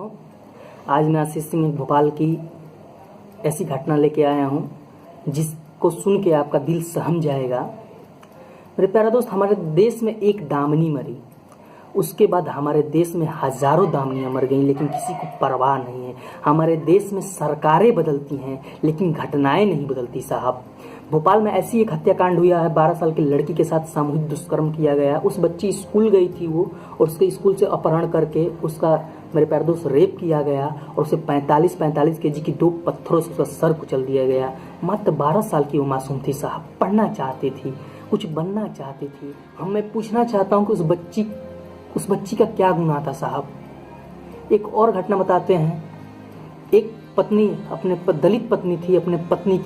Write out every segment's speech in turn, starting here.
आज मैं आशीष सिंह भोपाल की ऐसी घटना लेके आया हूँ जिसको सुन के आपका दिल सहम जाएगा। मेरे प्यारे दोस्त, हमारे देश में एक दामिनी मरी, उसके बाद हमारे देश में हजारों दामिनियाँ मर गईं, लेकिन किसी को परवाह नहीं है। हमारे देश में सरकारें बदलती हैं लेकिन घटनाएं नहीं बदलती साहब। भोपाल में ऐसी एक हत्याकांड हुआ है, 12 साल की लड़की के साथ सामूहिक दुष्कर्म किया गया। उस बच्ची स्कूल गई थी वो, और उसके स्कूल से अपहरण करके उसका मेरे प्यारे दोस्त रेप किया गया और उसे 45 केजी की 2 पत्थरों से उसका सर कुचल दिया गया। मात्र 12 साल की वो मासूम थी साहब, पढ़ना चाहती थी, कुछ बनना चाहती थी। मैं पूछना चाहता हूँ कि उस बच्ची का क्या गुनाह था साहब। एक और घटना बताते हैं। एक पत्नी दलित पत्नी थी, अपने पति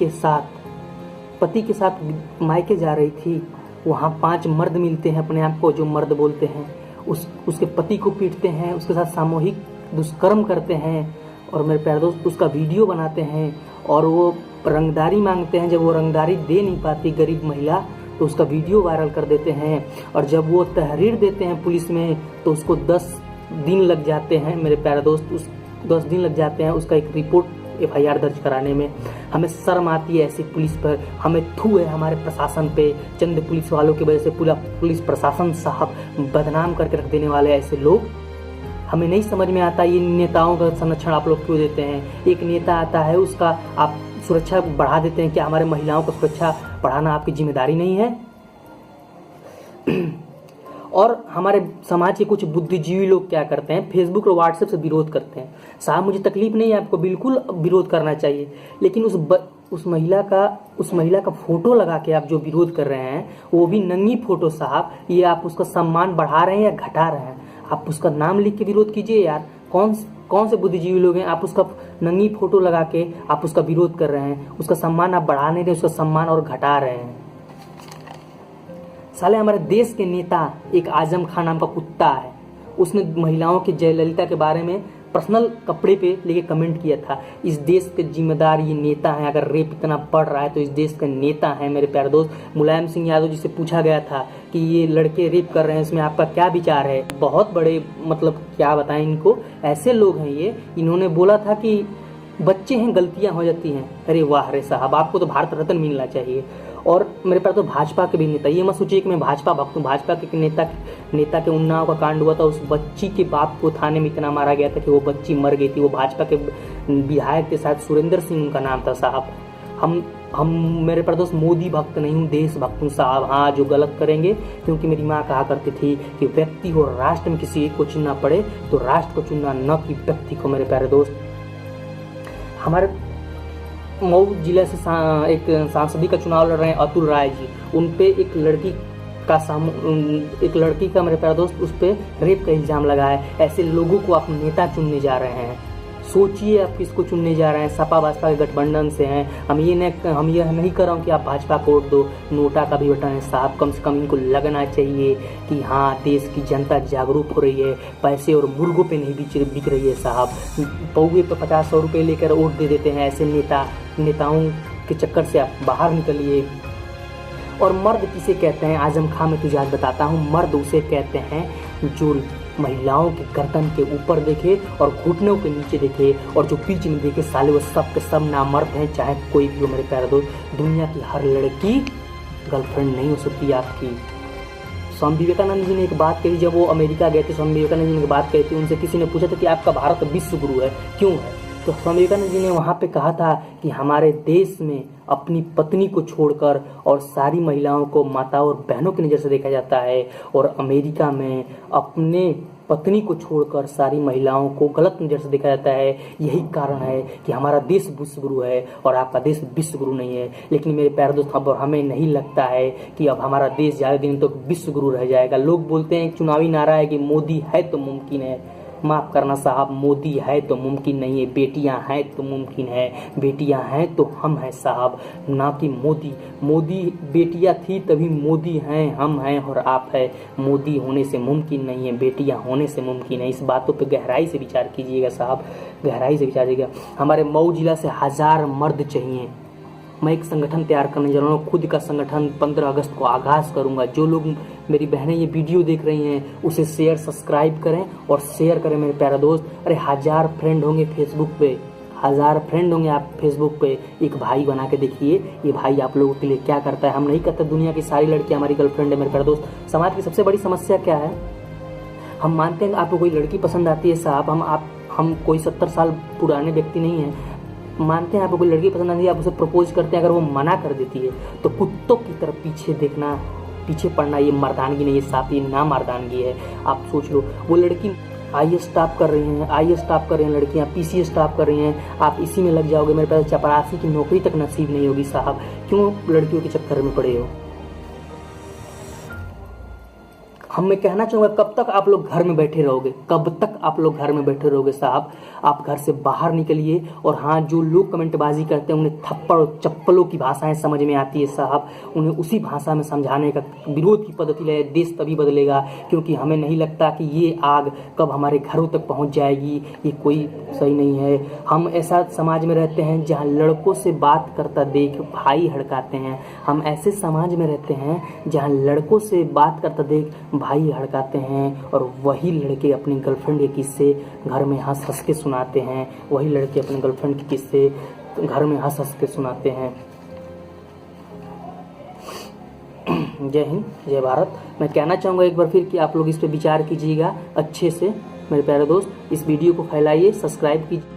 के साथ मायके जा रही थी। वहाँ 5 मर्द मिलते हैं, अपने आप को जो मर्द बोलते हैं, उसके पति को पीटते हैं, उसके साथ सामूहिक दुष्कर्म करते हैं और मेरे प्यारे दोस्त उसका वीडियो बनाते हैं और वो रंगदारी मांगते हैं। जब वो रंगदारी दे नहीं पाती गरीब महिला तो उसका वीडियो वायरल कर देते हैं, और जब वो तहरीर देते हैं पुलिस में तो उसको 10 दिन लग जाते हैं। मेरे प्यारे दोस्त, उस 10 दिन लग जाते हैं उसका एक रिपोर्ट FIR दर्ज कराने में। हमें शर्म आती है ऐसी पुलिस पर, हमें थू है हमारे प्रशासन पे। चंद पुलिस वालों की वजह से पूरा पुलिस प्रशासन साहब बदनाम करके रख देने वाले ऐसे लोग। हमें नहीं समझ में आता ये नेताओं का संरक्षण आप लोग क्यों देते हैं। एक नेता आता है, उसका आप सुरक्षा बढ़ा देते हैं। क्या हमारे महिलाओं को सुरक्षा बढ़ाना आपकी जिम्मेदारी नहीं है? और हमारे समाज के कुछ बुद्धिजीवी लोग क्या करते हैं, फेसबुक और व्हाट्सएप से विरोध करते हैं। साहब मुझे तकलीफ नहीं है, आपको बिल्कुल विरोध करना चाहिए, लेकिन उस महिला का फोटो लगा के आप जो विरोध कर रहे हैं, वो भी नंगी फोटो साहब, ये आप उसका सम्मान बढ़ा रहे हैं या घटा रहे हैं? आप उसका नाम लिख के विरोध कीजिए यार। कौन से बुद्धिजीवी लोग हैं, आप उसका नंगी फोटो लगा के आप उसका विरोध कर रहे हैं। उसका सम्मान आप बढ़ा नहीं रहे, उसका सम्मान और घटा रहे हैं। साले हमारे देश के नेता एक आजम खान नाम का कुत्ता है, उसने महिलाओं की जयललिता के बारे में पर्सनल कपड़े पे लेके कमेंट किया था। इस देश के जिम्मेदार ये नेता हैं। अगर रेप इतना बढ़ रहा है तो इस देश के नेता हैं मेरे प्यारे दोस्त। मुलायम सिंह यादव जी से पूछा गया था कि ये लड़के रेप कर रहे हैं, इसमें आपका क्या विचार है? बहुत बड़े क्या बताएं इनको, ऐसे लोग हैं ये। इन्होंने बोला था कि बच्चे हैं, गलतियां हो जाती हैं। अरे वाह रे साहब, आपको तो भारत रत्न मिलना चाहिए। और मेरे पास तो भाजपा के भी नेता, ये मत सोचिए कि मैं भाजपा भक्त हूँ। भाजपा के नेता के उन्नाव का कांड हुआ था, उस बच्ची के बाप को थाने में इतना मारा गया था कि वो बच्ची मर गई थी। वो भाजपा के विधायक के साथ सुरेंद्र सिंह उनका नाम था साहब। हम मेरे पर दोस्त मोदी भक्त नहीं हूँ, देश भक्त हूँ साहब। हाँ, जो गलत करेंगे, क्योंकि मेरी माँ कहा करती थी कि व्यक्ति हो राष्ट्र में किसी एक को चुनना पड़े तो राष्ट्र को चुनना, न कि व्यक्ति को। मेरे प्यारे दोस्त, हमारे मऊ जिले से एक सांसदी का चुनाव लड़ रहे हैं अतुल राय जी। उन पे एक लड़की का मेरे प्यारे दोस्त उस पे रेप का इल्जाम लगा है। ऐसे लोगों को आप नेता चुनने जा रहे हैं, सोचिए आप किसको चुनने जा रहे हैं। सपा भाजपा के गठबंधन से हैं। हम ये नहीं कर रहा हूँ कि आप भाजपा को वोट दो, नोटा का भी बटन है साहब। कम से कम इनको लगना चाहिए कि हाँ, देश की जनता जागरूक हो रही है, पैसे और मुर्गों पे नहीं बिक रही है साहब। पौवे पे 50-100 रुपये लेकर वोट दे देते हैं ऐसे नेताओं के चक्कर से आप बाहर निकलिए। और मर्द किसे कहते हैं आजम खां, मैं तुझे आज बताता हूँ। मर्द उसे कहते हैं जो महिलाओं के गर्दन के ऊपर देखे और घुटनों के नीचे देखे और जो बीच में देखे। साले वो सब के सब नामर्द हैं, चाहे कोई भी हो। मेरे प्यारे दोस्त, दुनिया की हर लड़की गर्लफ्रेंड नहीं हो सकती आपकी। स्वामी विवेकानंद जी ने एक बात कही, जब वो अमेरिका गए थे, स्वामी विवेकानंद जी ने एक बात कही थी। उनसे किसी ने पूछा था कि आपका भारत विश्व गुरु है, क्यों है? तो स्वामी विवेकानंद जी ने वहाँ पे कहा था कि हमारे देश में अपनी पत्नी को छोड़कर और सारी महिलाओं को माताओं और बहनों की नज़र से देखा जाता है, और अमेरिका में अपने पत्नी को छोड़कर सारी महिलाओं को गलत नज़र से देखा जाता है। यही कारण है कि हमारा देश विश्व गुरु है और आपका देश विश्व गुरु नहीं है। लेकिन मेरे प्यारे दोस्त, अब हमें नहीं लगता है कि अब हमारा देश ज़्यादा दिन तो विश्व गुरु रह जाएगा। लोग बोलते हैं, चुनावी नारा है कि मोदी है तो मुमकिन है। माफ़ करना साहब, मोदी है तो मुमकिन नहीं है। बेटियां हैं तो मुमकिन है, बेटियां हैं तो हम हैं साहब, ना कि मोदी बेटियां थी तभी मोदी हैं, हम हैं और आप है। मोदी होने से मुमकिन नहीं है, बेटियां होने से मुमकिन है। इस बातों पे गहराई से विचार कीजिएगा साहब, गहराई से विचार कीजिएगा। हमारे मऊ जिला से 1000 मर्द चाहिए, मैं एक संगठन तैयार करने जा रहा हूँ, खुद का संगठन 15 अगस्त को आगाज़ करूँगा। जो लोग मेरी बहनें ये वीडियो देख रही हैं उसे शेयर सब्सक्राइब करें और शेयर करें मेरे प्यारे दोस्त। अरे 1000 फ्रेंड होंगे फेसबुक पे, 1000 फ्रेंड होंगे आप फेसबुक पे, एक भाई बना के देखिए। ये भाई आप लोगों के लिए क्या करता है। हम नहीं कहते दुनिया की सारी लड़कियां हमारी गर्लफ्रेंड है मेरे प्यारे दोस्त। समाज की सबसे बड़ी समस्या क्या है, हम मानते हैं आपको कोई लड़की पसंद आती है साहब, हम कोई 70 साल पुराने व्यक्ति नहीं हैं, मानते हैं आपको कोई लड़की पसंद आती है, आप उसे प्रपोज करते हैं, अगर वो मना कर देती है तो कुत्तों की तरफ पीछे देखना, पीछे पड़ना, ये मर्दानगी नहीं, ये साफ ये ना मर्दानगी है। आप सोच लो, वो लड़की IAS टॉप कर रही हैं, IAS टॉप कर रही हैं लड़कियां, PCS टॉप कर रही हैं, आप इसी में लग जाओगे। मेरे पास चपरासी की नौकरी तक नसीब नहीं होगी साहब। क्यों लड़कियों के चक्कर में पड़े हो। मैं कहना चाहूँगा कब तक आप लोग घर में बैठे रहोगे, कब तक आप लोग घर में बैठे रहोगे साहब। आप घर से बाहर निकलिए। और हाँ, जो लोग कमेंटबाजी करते हैं उन्हें थप्पड़ और चप्पलों की भाषाएं समझ में आती है साहब, उन्हें उसी भाषा में समझाने का विरोध की पद्धति ले। देश तभी बदलेगा, क्योंकि हमें नहीं लगता कि ये आग कब हमारे घरों तक पहुँच जाएगी। ये कोई सही नहीं है। हम ऐसा समाज में रहते हैं जहाँ लड़कों से बात करता देख भाई हड़काते हैं। हम ऐसे समाज में रहते हैं जहाँ लड़कों से बात करता देख भाई हड़काते हैं, और वही लड़के अपनी गर्लफ्रेंड के किस्से घर में हंस हंस के सुनाते हैं। वही लड़के अपने गर्लफ्रेंड के किस्से घर में हंस हंस के सुनाते हैं। जय हिंद, जय भारत। मैं कहना चाहूँगा एक बार फिर कि आप लोग इस पे विचार कीजिएगा अच्छे से मेरे प्यारे दोस्त। इस वीडियो को फैलाइए, सब्सक्राइब कीजिए।